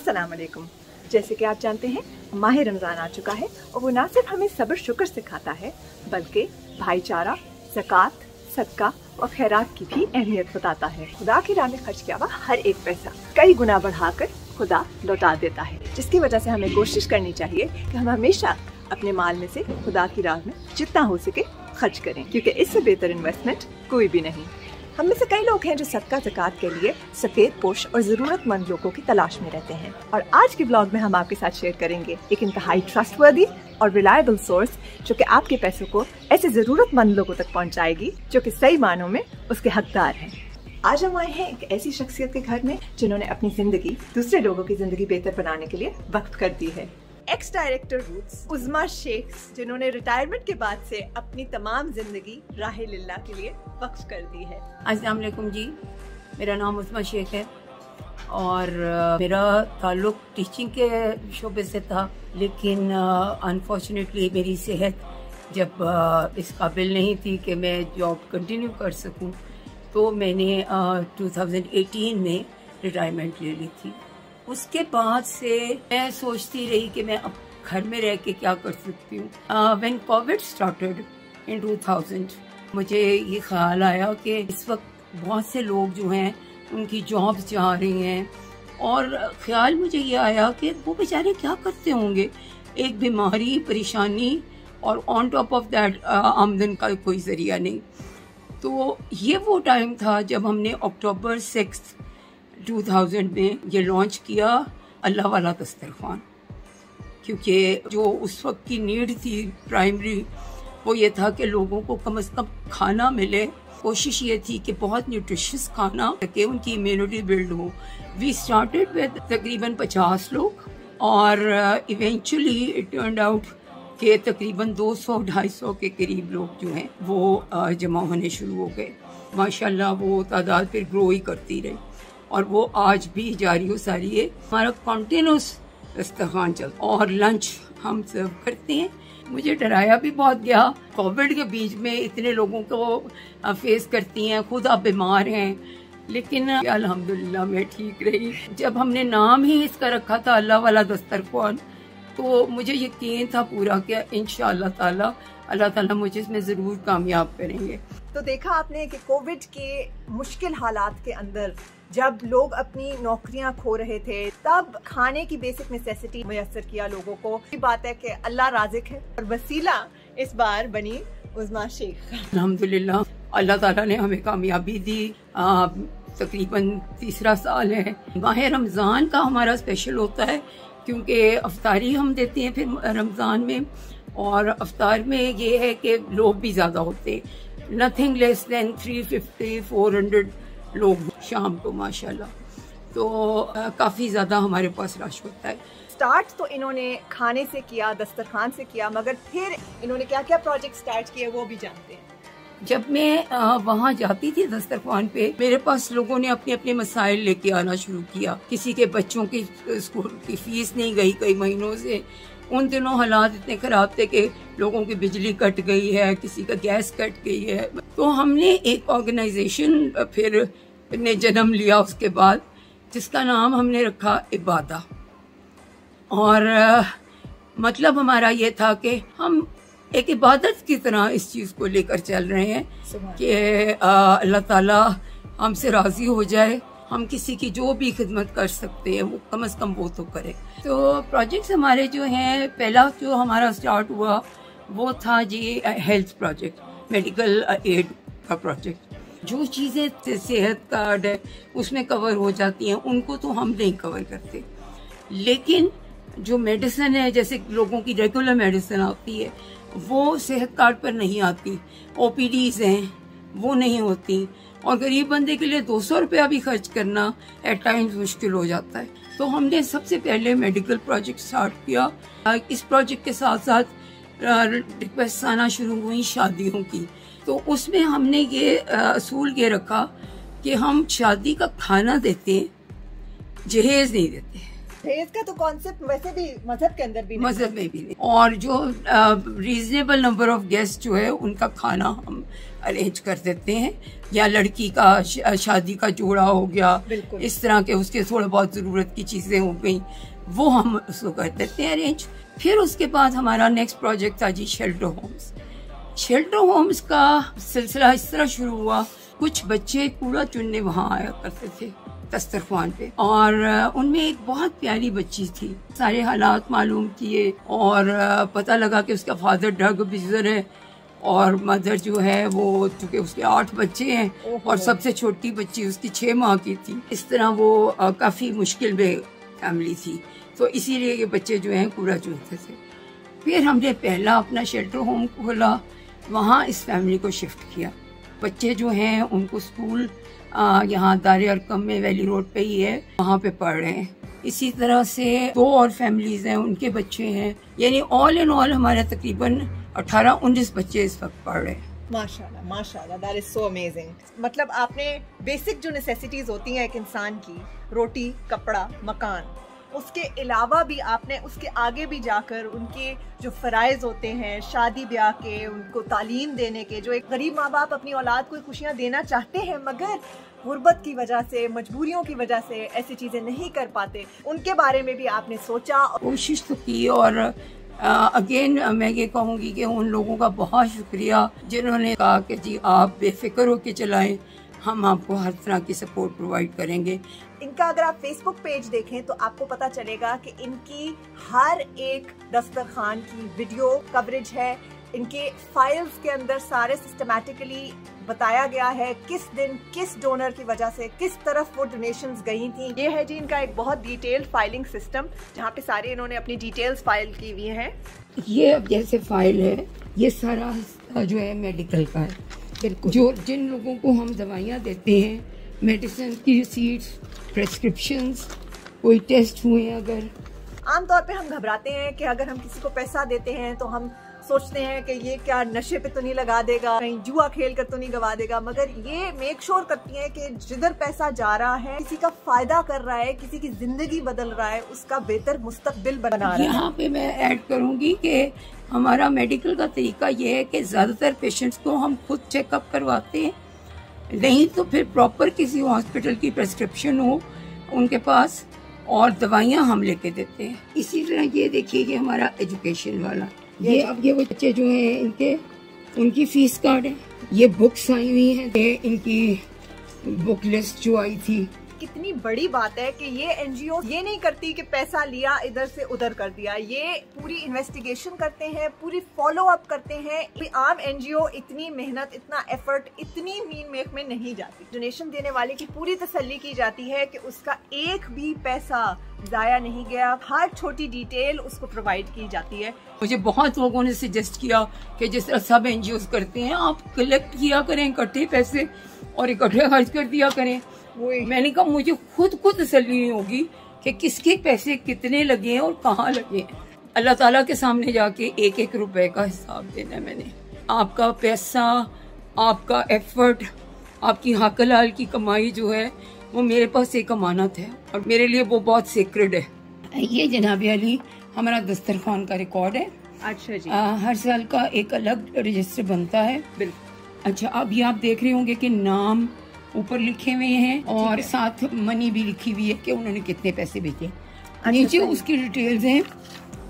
अस्सलाम वालेकुम। जैसे कि आप जानते हैं माह रमज़ान आ चुका है और वो ना सिर्फ हमें सब्र शुक्र सिखाता है बल्कि भाईचारा, ज़कात, सदका और खैरात की भी अहमियत बताता है। खुदा की राह में खर्च किया हुआ हर एक पैसा कई गुना बढ़ाकर खुदा लौटा देता है, जिसकी वजह से हमें कोशिश करनी चाहिए कि हम हमेशा अपने माल में से खुदा की राह में जितना हो सके खर्च करें, क्योंकि इससे बेहतर इन्वेस्टमेंट कोई भी नहीं। हम में से कई लोग हैं जो सदका ज़कात के लिए सफेद पोश और ज़रूरतमंद लोगों की तलाश में रहते हैं, और आज के ब्लॉग में हम आपके साथ शेयर करेंगे एक इंतहाई ट्रस्टवर्दी और रिलायबल सोर्स जो कि आपके पैसों को ऐसे ज़रूरतमंद लोगों तक पहुंचाएगी जो कि सही मानों में उसके हकदार हैं। आज हम आए हैं एक ऐसी शख्सियत के घर में जिन्होंने अपनी जिंदगी दूसरे लोगों की जिंदगी बेहतर बनाने के लिए वक्त कर दी है। एक्स डायरेक्टर रूट्स उज़मा शेख, जिन्होंने रिटायरमेंट के बाद से अपनी तमाम जिंदगी राह लिल्लाह के लिए वक्फ कर दी है। अस्सलाम वालेकुम जी, मेरा नाम उज़मा शेख है और मेरा ताल्लुक टीचिंग के शोबे से था, लेकिन अनफॉर्चुनेटली मेरी सेहत जब इस काबिल नहीं थी कि मैं जॉब कंटिन्यू कर सकूं, तो मैंने 2018 में रिटायरमेंट ले ली थी। उसके बाद से मैं सोचती रही कि मैं अब घर में रह के क्या कर सकती हूँ। व्हेन कोविड स्टार्टेड इन 2000 मुझे ये ख्याल आया कि इस वक्त बहुत से लोग जो हैं उनकी जॉब्स जा रही हैं, और ख्याल मुझे ये आया कि वो बेचारे क्या करते होंगे, एक बीमारी, परेशानी और ऑन टॉप ऑफ दैट आमदन का कोई जरिया नहीं। तो ये वो टाइम था जब हमने अक्टूबर 6 2000 में ये लॉन्च किया अल्लाह वाला दस्तरखान, क्योंकि जो उस वक्त की नीड थी प्राइमरी वो ये था कि लोगों को कम से कम खाना मिले। कोशिश ये थी कि बहुत न्यूट्रिशियस खाना ताकि उनकी इम्यूनिटी बिल्ड हो। वी स्टार्टेड विद तकरीबन 50 लोग और इवेंचुअली इट टर्न्ड आउट कि तकरीबन 200-250 के करीब लोग जो हैं वो जमा होने शुरू हो गए। माशाल्लाह वो तादाद फिर ग्रो ही करती रही और वो आज भी जारी हो सारी है। हमारा कॉन्टिन्यूस दस्तरखान चलता और लंच हम सर्व करते हैं। मुझे डराया भी बहुत गया, कोविड के बीच में इतने लोगों को फेस करती हैं, खुद आप बीमार हैं, लेकिन अल्हम्दुलिल्लाह मैं ठीक रही। जब हमने नाम ही इसका रखा था अल्लाह वाला दस्तरखान, तो मुझे यकीन था पूरा कि इंशाअल्लाह ताला अल्लाह ताला मुझे इसमें ज़रूर कामयाब करेंगे। तो देखा आपने कि कोविड के मुश्किल हालात के अंदर जब लोग अपनी नौकरियां खो रहे थे, तब खाने की बेसिक नेसेसिटी मुयस्सर किया लोगों को। ये बात है कि अल्लाह राज़िक है और वसीला इस बार बनी उज़मा शेख। अल्हम्दुलिल्लाह अल्लाह ताला ने हमें कामयाबी दी। तकरीबन 3रा साल है। माह रमज़ान का हमारा स्पेशल होता है क्योंकि अफ्तारी हम देते हैं फिर रमज़ान में, और अफ्तार में ये है कि लोग भी ज़्यादा होते, नथिंग लेस देन 350-400 लोग शाम को माशाल्लाह। तो काफ़ी ज़्यादा हमारे पास रश होता है। स्टार्ट तो इन्होंने खाने से किया, दस्तरखान से किया, मगर फिर इन्होंने क्या क्या प्रोजेक्ट स्टार्ट किए वो भी जानते हैं। जब मैं वहाँ जाती थी दस्तरखान पे, मेरे पास लोगों ने अपने अपने मसाइल लेके आना शुरू किया। किसी के बच्चों की स्कूल की फीस नहीं गई कई महीनों से, उन दिनों हालात इतने खराब थे कि लोगों की बिजली कट गई है, किसी का गैस कट गई है। तो हमने एक ऑर्गेनाइजेशन फिर ने जन्म लिया उसके बाद, जिसका नाम हमने रखा इबादा। और मतलब हमारा ये था कि हम एक इबादत की तरह इस चीज़ को लेकर चल रहे हैं कि अल्लाह ताला हमसे राज़ी हो जाए, हम किसी की जो भी खिदमत कर सकते हैं वो कम से कम वो तो करें। तो प्रोजेक्ट्स हमारे जो हैं, पहला जो हमारा स्टार्ट हुआ वो था जी हेल्थ प्रोजेक्ट, मेडिकल एड का प्रोजेक्ट। जो चीज़ें सेहत कार्ड है उसमें कवर हो जाती हैं उनको तो हम नहीं कवर करते, लेकिन जो मेडिसिन है, जैसे लोगों की रेगुलर मेडिसिन आती है वो सेहत कार्ड पर नहीं आती, OPDs हैं वो नहीं होती, और गरीब बंदे के लिए 200 रुपया भी खर्च करना एट टाइम्स मुश्किल हो जाता है। तो हमने सबसे पहले मेडिकल प्रोजेक्ट स्टार्ट किया। इस प्रोजेक्ट के साथ साथ रिक्वेस्ट आना शुरू हुई शादियों की, तो उसमें हमने ये असूल ये रखा कि हम शादी का खाना देते हैं, जहेज नहीं देते। दहेज का तो कॉन्सेप्ट वैसे भी मजहब के अंदर भी मजहब में भी नहीं। और जो रीजनेबल नंबर ऑफ गेस्ट जो है उनका खाना हम अरेंज कर देते हैं, या लड़की का शादी का जोड़ा हो गया, इस तरह के उसके थोड़ा बहुत ज़रूरत की चीज़ें हो गई, वो हम उसको कर देते हैं अरेंज। फिर उसके बाद हमारा नेक्स्ट प्रोजेक्ट था जी शेल्टर होम्स। शेल्टर होम्स का सिलसिला इस तरह शुरू हुआ, कुछ बच्चे कूड़ा चुनने वहाँ आया करते थे दस्तरखान पे, और उनमें एक बहुत प्यारी बच्ची थी। सारे हालात मालूम किए और पता लगा कि उसका फादर ड्रग अब्यूजर है और मदर जो है वो, चूँकि उसके 8 बच्चे हैं और सबसे छोटी बच्ची उसकी 6 माह की थी। इस तरह वो काफ़ी मुश्किल में फैमिली थी, तो इसीलिए ये बच्चे जो हैं कूड़ा चुनते थे। फिर हमने पहला अपना शेल्टर होम खोला, वहाँ इस फैमिली को शिफ्ट किया। बच्चे जो हैं उनको स्कूल यहाँ दारे अरकम में वैली रोड पे ही है, वहाँ पे पढ़ रहे हैं। इसी तरह से 2 और फैमिलीज हैं, उनके बच्चे हैं, यानी ऑल इन ऑल हमारे तकरीबन 18-19 बच्चे इस वक्त पढ़ रहे हैं। माशाल्लाह माशाल्लाह, दैट इज सो अमेजिंग। मतलब आपने बेसिक जो नेसेसिटीज होती हैं एक इंसान की, रोटी, कपड़ा, मकान, उसके अलावा भी आपने उसके आगे भी जाकर उनके जो फ़राइज़ होते हैं शादी ब्याह के, उनको तालीम देने के, जो एक गरीब माँ बाप अपनी औलाद को खुशियाँ देना चाहते हैं मगर गुर्बत की वजह से, मजबूरियों की वजह से ऐसी चीज़ें नहीं कर पाते, उनके बारे में भी आपने सोचा, कोशिश तो की। और अगेन मैं ये कहूँगी कि उन लोगों का बहुत शुक्रिया जिन्होंने कहा कि जी आप बेफिक्र होकर चलाएं, हम आपको हर तरह की सपोर्ट प्रोवाइड करेंगे। इनका अगर आप फेसबुक पेज देखें तो आपको पता चलेगा कि इनकी हर एक दस्तरखान की वीडियो कवरेज है। इनके फाइल्स के अंदर सारे सिस्टमैटिकली बताया गया है किस दिन किस डोनर की वजह से किस तरफ वो डोनेशंस गई थी। ये है जी इनका एक बहुत डिटेल्ड फाइलिंग सिस्टम, जहाँ पे सारे इन्होंने अपनी डिटेल्स फाइल की हुई हैं। ये अब जैसे फाइल है, ये सारा जो है मेडिकल का है। बिल्कुल, जो जिन लोगों को हम दवाइयाँ देते हैं, मेडिसिन की रिसीट्स, प्रेस्क्रिप्शंस, कोई टेस्ट हुए, अगर आमतौर पे हम घबराते हैं कि अगर हम किसी को पैसा देते हैं तो हम सोचते हैं कि ये क्या नशे पे तो नहीं लगा देगा, कहीं जुआ खेल कर तो नहीं गवा देगा, मगर ये मेक श्योर करती है कि जिधर पैसा जा रहा है किसी का फायदा कर रहा है, किसी की जिंदगी बदल रहा है, उसका बेहतर मुस्तकबिल बना रहा है। यहाँ पे मैं ऐड करूँगी कि हमारा मेडिकल का तरीका ये है कि ज़्यादातर पेशेंट्स को हम खुद चेकअप करवाते हैं, नहीं तो फिर प्रॉपर किसी हॉस्पिटल की प्रेस्क्रिप्शन हो उनके पास और दवाइयाँ हम लेके देते हैं। इसी तरह ये देखिए कि हमारा एजुकेशन वाला, ये अब ये बच्चे जो हैं इनके उनकी फीस कार्ड है, ये बुक्स आई हुई हैं, ये इनकी बुक लिस्ट जो आई थी। कितनी बड़ी बात है कि ये एनजीओ ये नहीं करती कि पैसा लिया इधर से उधर कर दिया, ये पूरी इन्वेस्टिगेशन करते हैं, पूरी फॉलो अप करते हैं। आम एनजीओ इतनी मेहनत, इतना एफर्ट, इतनी मीन मेक में नहीं जाती। डोनेशन देने वाले की पूरी तसल्ली की जाती है कि उसका एक भी पैसा जाया नहीं गया, हर छोटी डिटेल उसको प्रोवाइड की जाती है। मुझे बहुत लोगों ने सजेस्ट किया कि जिस तरह सब एनजीओ करते हैं आप कलेक्ट किया करें इकट्ठे पैसे और इकट्ठे खर्च कर दिया करें। मैंने कहा मुझे खुद तसल्ली नहीं होगी कि किसके पैसे कितने लगे हैं और कहाँ लगे हैं। अल्लाह ताला के सामने जाके एक एक रुपए का हिसाब देना है मैंने। आपका पैसा, आपका एफर्ट, आपकी हक हलाल की कमाई जो है वो मेरे पास एक अमानत है और मेरे लिए वो बहुत सीक्रेट है। ये जनाब अली हमारा दस्तरखान का रिकॉर्ड है। अच्छा जी। हर साल का एक अलग रजिस्टर बनता है। बिल्कुल। अच्छा, अब ये आप देख रहे होंगे कि नाम ऊपर लिखे हुए हैं और साथ मनी भी लिखी हुई है कि उन्होंने कितने पैसे भेजे। नीचे उसकी डिटेल्स हैं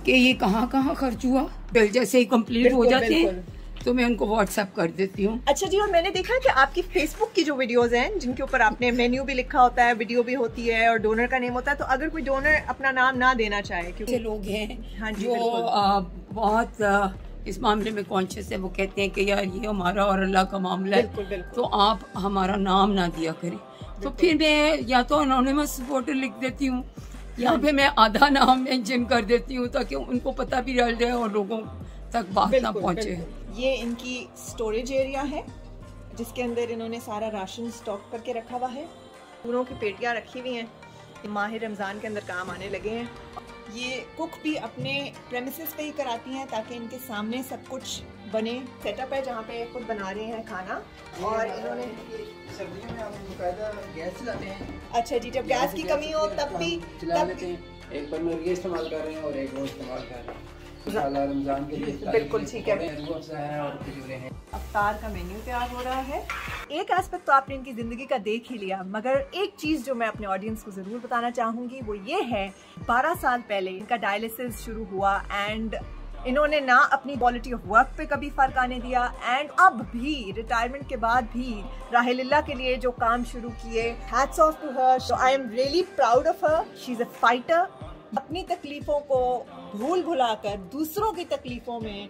कि ये कहाँ कहाँ खर्च हुआ। बिल जैसे ही कंप्लीट हो जाते हैं तो मैं उनको व्हाट्सएप कर देती हूँ। अच्छा जी, और मैंने देखा कि आपकी फेसबुक की जो वीडियोस हैं जिनके ऊपर आपने मेन्यू भी लिखा होता है, वीडियो भी होती है और डोनर का नेम होता है, तो अगर कोई डोनर अपना नाम ना देना चाहे, क्योंकि लोग हैं हाँ जी, जो बहुत इस मामले में कॉन्शियस है, वो कहते हैं कि यार ये हमारा और अल्लाह का मामला है, तो आप हमारा नाम ना दिया करें। तो फिर मैं या तो एनोनिमस सपोर्टर लिख देती हूँ या फिर मैं आधा नाम मेंशन कर देती हूँ ताकि उनको पता भी रह जाए और लोगों तक बात ना पहुँचे। ये इनकी स्टोरेज एरिया है जिसके अंदर इन्होंने सारा राशन स्टॉक करके रखा हुआ है। पूरों की पेटियाँ रखी हुई हैं, माह रमज़ान के अंदर काम आने लगे हैं। ये कुक भी अपने प्रेमिसेस पे ही कराती हैं ताकि इनके सामने सब कुछ बने। सेटअप है जहाँ पे खुद बना रहे हैं खाना। और इन्होंने सर्दियों में आप बाकायदा गैस चलाते हैं। अच्छा जी, जब गैस की कमी हो तब भी एक बर्नर ये इस्तेमाल कर रहे हैं और एक वो इस्तेमाल कर रहे हैं। इंशाल्लाह रमजान के लिए बिल्कुल ठीक है। रूह अफ़ज़ा है और खजूरें हैं। अफ्तार का मेन्यू तैयार हो रहा है। एक एस्पेक्ट तो आपने इनकी ज़िंदगी का देख ही लिया, मगर एक चीज़ जो मैं अपने ऑडियंस को ज़रूर बताना चाहूँगी वो ये है, 12 साल पहले इनका डायलिसिस शुरू हुआ एंड इन्होंने ना अपनी क्वालिटी ऑफ वर्क पे कभी फर्क आने दिया एंड अब भी रिटायरमेंट के बाद भी राहिलिल्लाह के लिए जो काम शुरू किए, hats off to her. So I am really proud of her. She is a fighter. अपनी तकलीफ़ों को भूल भुलाकर दूसरों की तकलीफ़ों में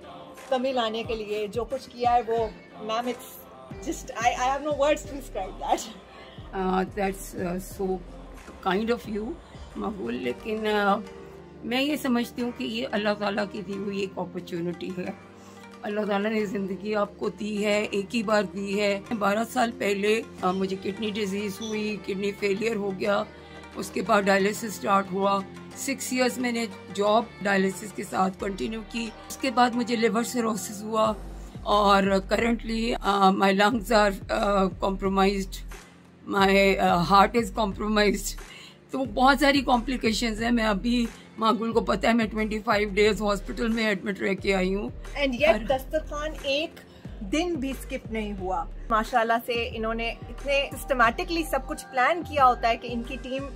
कमी लाने के लिए जो कुछ किया है वो ma'am, it's just I have no words to describe that. That's so kind of you Maqbool. लेकिन मैं ये समझती हूँ कि ये अल्लाह ताला की दी हुई एक अपॉर्चुनिटी है। अल्लाह ताला ने ज़िंदगी आपको दी है, एक ही बार दी है। 12 साल पहले मुझे किडनी डिजीज़ हुई, किडनी फेलियर हो गया, उसके बाद डायलिसिस स्टार्ट हुआ। 6 इयर्स मैंने जॉब डायलिसिस के साथ कंटिन्यू की। उसके बाद मुझे लिवर सिरोसिस हुआ और currently my lungs are compromised, my heart is compromised. तो बहुत सारी कॉम्प्लिकेशंस हैं। मैं अभी मागुल को पता है मैं 25 डेज हॉस्पिटल में एडमिट रह के आई हूँ एंड येट दस्तरखान एक दिन भी स्किप नहीं हुआ। माशाल्लाह से इन्होंने इतने सिस्टमैटिकली सब कुछ प्लान किया होता है कि इनकी टीम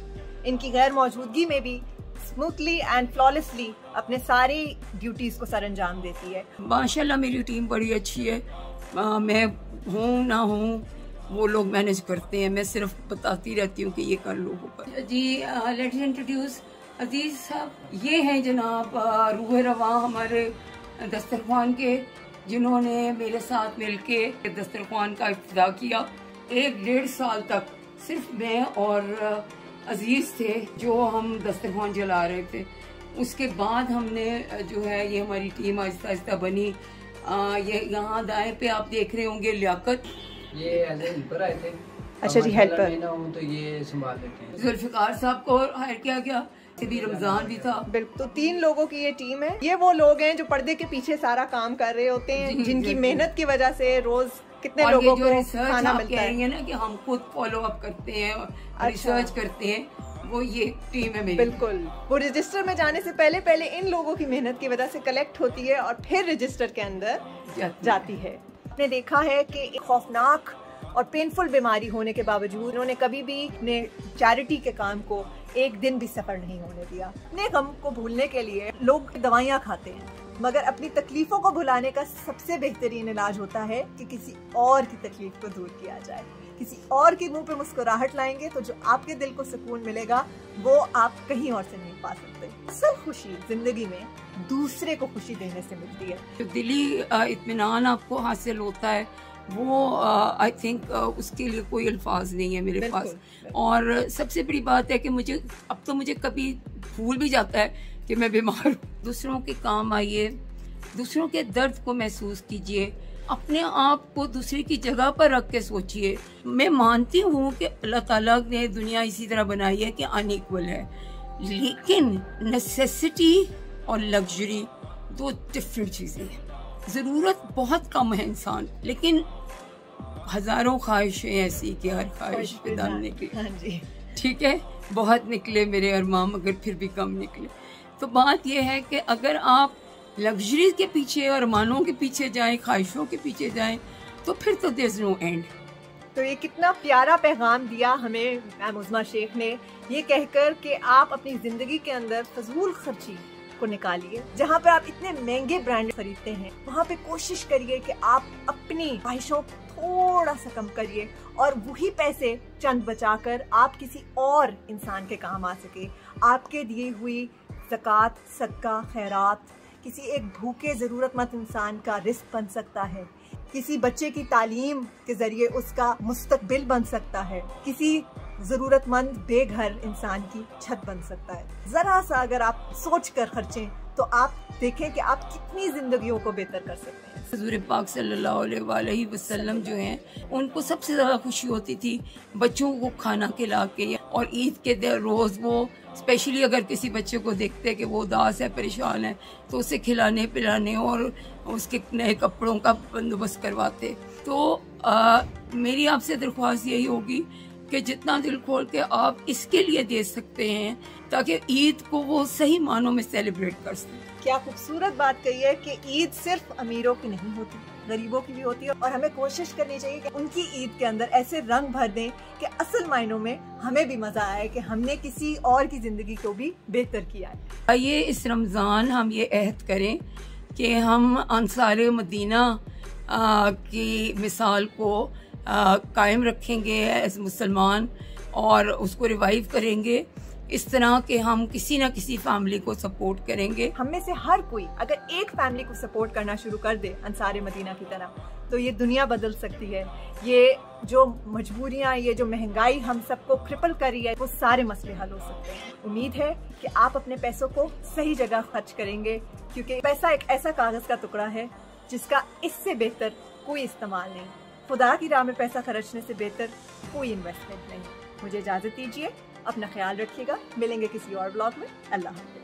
इनकी गैर मौजूदगी में भी स्मूथली एंड फ्लॉलेसली अपने सारी ड्यूटीज को सर अंजाम देती है। माशाल्लाह मेरी टीम बड़ी अच्छी है। मैं हूँ ना हूँ वो लोग मैनेज करते हैं, मैं सिर्फ बताती रहती हूँ कि ये कर लो वो कर। जी लेट्स इंट्रोड्यूस अजीज साहब। ये हैं जनाब रूह रवा हमारे दस्तरखान के, जिन्होंने मेरे साथ मिलके दस्तरखान का इफ्तिदा किया। 1-1.5 साल तक सिर्फ मैं और अजीज थे जो हम दस्तरखान जला रहे थे। उसके बाद हमने जो है ये हमारी टीम आहिस्ता आहिस्ता बनी। ये यहाँ दाएं पे आप देख रहे होंगे लियाकत, ये एज ए हेल्पर आए थे। अच्छा जी, हेल्पर। मैं ना हूं तो ये संभाल लेते हैं। जुल्फिकार साहब को हायर किया गया, भी रमजान भी था। बिल्कुल। तो 3 लोगों की ये टीम है। ये वो लोग हैं जो पर्दे के पीछे सारा काम कर रहे होते हैं, जिनकी मेहनत की वजह से रोज कितने लोगों को खाना मिलता है ना कि हम खुद फॉलो अप करते हैं, रिसर्च करते हैं, वो ये टीम है मेरी। बिल्कुल। वो रजिस्टर में जाने से पहले इन लोगों की मेहनत की वजह से कलेक्ट होती है और फिर रजिस्टर के अंदर जाती है। आपने देखा है कि एक खौफनाक और पेनफुल बीमारी होने के बावजूद उन्होंने कभी भी अपने चैरिटी के काम को एक दिन भी सफर नहीं होने दिया। अपने गम को भूलने के लिए लोग दवाइयाँ खाते हैं, मगर अपनी तकलीफों को भुलाने का सबसे बेहतरीन इलाज होता है कि किसी और की तकलीफ को दूर किया जाए। किसी और के मुंह पे मुस्कुराहट लाएंगे तो जो आपके दिल को सुकून मिलेगा वो आप कहीं और से नहीं पा सकते। असल खुशी जिंदगी में दूसरे को खुशी देने से मिलती है। जो दिली इत्मीनान आपको हासिल होता है वो आई थिंक उसके लिए कोई अल्फाज नहीं है मेरे पास। और सबसे बड़ी बात है कि मुझे अब तो मुझे कभी भूल भी जाता है कि मैं बीमार हूँ। दूसरों के काम आइए, दूसरों के दर्द को महसूस कीजिए, अपने आप को दूसरे की जगह पर रख के सोचिए। मैं मानती हूँ कि अल्लाह ताला ने दुनिया इसी तरह बनाई है कि अनइक्वल है, लेकिन नेसेसिटी और लग्जरी 2 डिफरेंट चीज़ें हैं। ज़रूरत बहुत कम है इंसान, लेकिन हजारों ख्वाहिशें ऐसी कि हर ख्वाहिश पे दाम निकले। ठीक है, बहुत निकले मेरे अरमान, मगर फिर भी कम निकले। तो बात यह है कि अगर आप लग्जरी के पीछे और अरमानों के पीछे जाएं, ख्वाहिशों के पीछे जाएं, तो फिर तो देयर इज नो एंड। तो ये कितना प्यारा पैगाम दिया हमें मैम उज़्मा शेख ने, ये कहकर कि आप अपनी जिंदगी के अंदर फजूल खर्ची को निकालिए। जहाँ पे आप इतने महंगे ब्रांड खरीदते हैं, वहाँ पे कोशिश करिए कि आप अपनी ख्वाहिशों थोड़ा सा कम करिए और वही पैसे चंद बचाकर आप किसी और इंसान के काम आ सके। आपके दिए हुई ज़कात, सदका, खैरात किसी एक भूखे ज़रूरतमंद इंसान का रिस्क बन सकता है, किसी बच्चे की तालीम के जरिए उसका मुस्तकबिल बन सकता है, किसी ज़रूरतमंद बेघर इंसान की छत बन सकता है। ज़रा सा अगर आप सोच कर खर्चें तो आप देखें कि आप कितनी जिंदगियों को बेहतर कर सकते हैं। हुज़ूर पाक सल्लल्लाहु अलैहि वसल्लम जो हैं, उनको सबसे ज़्यादा खुशी होती थी बच्चों को खाना खिला के। और ईद के रोज़ वो स्पेशली अगर किसी बच्चे को देखते कि वो उदास है, परेशान है, तो उसे खिलाने पिलाने और उसके नए कपड़ों का बंदोबस्त करवाते। तो मेरी आपसे दरख्वास्त यही होगी कि जितना दिल खोल के आप इसके लिए दे सकते हैं ताकि ईद को वो सही मानों में सेलिब्रेट कर सकें। क्या खूबसूरत बात कही है कि ईद सिर्फ अमीरों की नहीं होती, गरीबों की भी होती है, और हमें कोशिश करनी चाहिए कि उनकी ईद के अंदर ऐसे रंग भर दें कि असल मायनों में हमें भी मजा आए कि हमने किसी और की जिंदगी को भी बेहतर किया है। आइए इस रमज़ान हम ये अहद करें कि हम अंसार मदीना की मिसाल को कायम रखेंगे एज मुसलमान और उसको रिवाइव करेंगे, इस तरह के हम किसी ना किसी फैमिली को सपोर्ट करेंगे। हम में से हर कोई अगर एक फैमिली को सपोर्ट करना शुरू कर दे अंसार मदीना की तरह, तो ये दुनिया बदल सकती है। ये जो मजबूरियां, ये जो महंगाई हम सबको क्रिपल कर रही है, वो सारे मसले हल हो सकते हैं। उम्मीद है कि आप अपने पैसों को सही जगह खर्च करेंगे, क्योंकि पैसा एक ऐसा कागज का टुकड़ा है जिसका इससे बेहतर कोई इस्तेमाल नहीं। खुदा की राह में पैसा खर्चने से बेहतर कोई इन्वेस्टमेंट नहीं। मुझे इजाजत दीजिए, अपना ख्याल रखिएगा, मिलेंगे किसी और ब्लॉग में। अल्लाह हाफ़िज़।